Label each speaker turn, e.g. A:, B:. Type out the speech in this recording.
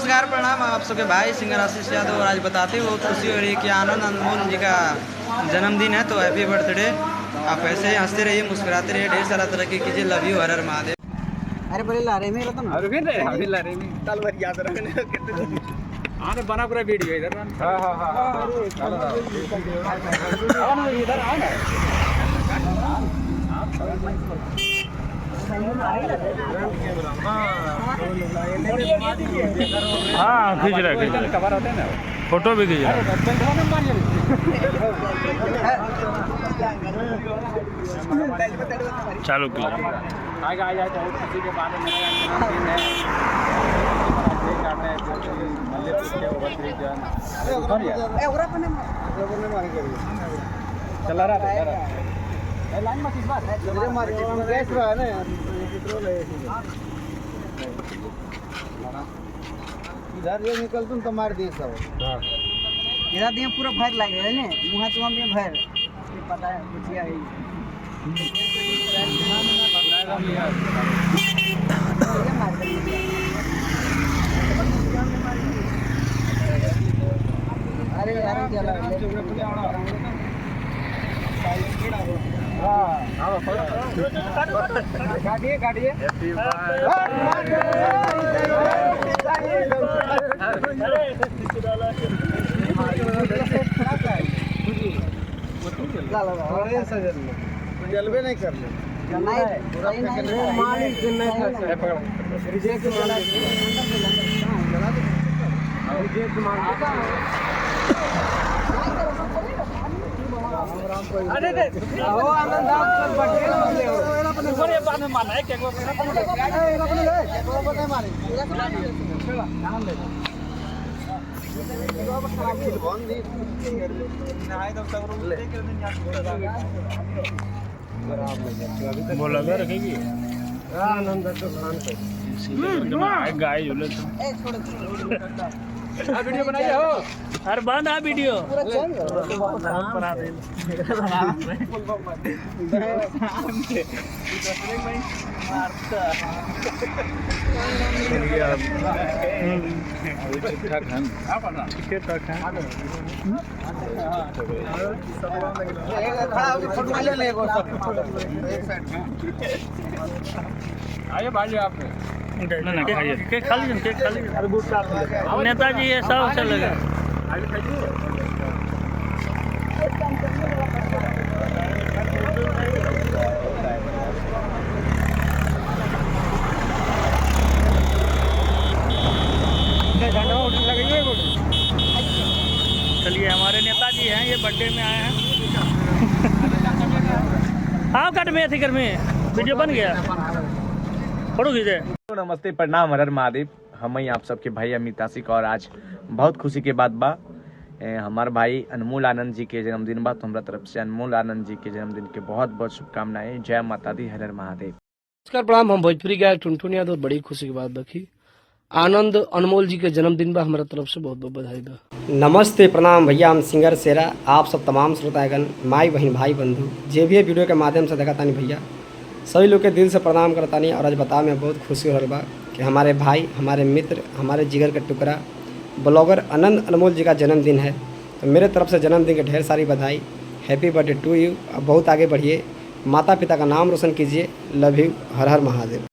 A: नमस्कार प्रणाम, आप सबके भाई सिंगर आशीष यादव। और आज बताते हुए बहुत खुशी हो रही है कि आनंद अनमोल जी का जन्मदिन है, तो हैप्पी बर्थडे। आप ऐसे ही हंसते रहिए, मुस्कुराते रहिए, ढेर सारा तरक्की कीजिए। लव यू, हर हर महादेव।
B: अरे बोले लारे में रतन
C: अरे भी नहीं अभी ला रही नहीं ताल भर याद रखने कितने आने बना पूरा वीडियो इधर हां हां हां इधर आ ना
D: हाँ खींच रहा
C: कवर होते हैं ना,
D: फोटो भी खींच रहा चालू किया
C: आएगा आ जाए तो किसी के बारे में चला रहा था लाइन में किस बात गैस रहा है ना इधर ये निकल तुम तो मार दिए सब।
B: इधर दिए पूरा भर लग रहा है ने मुंह तो हम भी भर पता है कुछ है अरे यार चला काटिए काटिए
C: जलवे नहीं कर ले
D: वो लगा रखेगी गाय झूले
C: वीडियो बनाइए हो
D: अरे बंद है वीडियो
C: आइए भाई आप
D: केक खा लीजिए केक खा लीजिए नेताजी ये सब चलेगा चलिए हमारे नेताजी हैं, ये बर्थडे में आए हैं। हाँ कट में थी घर में वीडियो बन गया फोटो खींचे।
E: नमस्ते प्रणाम हर हर महादेव। हम ही आप सबके भाई अमित आशिक और आज बहुत खुशी के बात बा हमारे भाई अनमोल आनंद जी के जन्मदिन बा, तो हमारा तरफ से अनमोल आनंद जी के जन्मदिन के बहुत बहुत शुभकामनाएं। जय माता दी, हर हर महादेव।
F: नमस्कार प्रणाम, हम भोजपुरी गायक टुनटुन यादव। बड़ी खुशी की बात बखी आनंद अनमोल जी के जन्मदिन बा, हमारा तरफ से बहुत बहुत बधाई बा।
G: नमस्ते प्रणाम भैया, हम सिंगर सेरा। आप सब तमाम श्रोतागण, माई बहन भाई बंधु जे भी वीडियो के माध्यम से देखा तानी भैया, सभी लोग के दिल से प्रणाम करतानी। और आज बता में बहुत खुशी हो रहा बा कि हमारे भाई, हमारे मित्र, हमारे जिगर का टुकड़ा ब्लॉगर आनंद अनमोल जी का जन्मदिन है। तो मेरे तरफ से जन्मदिन की ढेर सारी बधाई। Happy birthday to you. अब बहुत आगे बढ़िए, माता पिता का नाम रोशन कीजिए। Love you, her her Mahadev.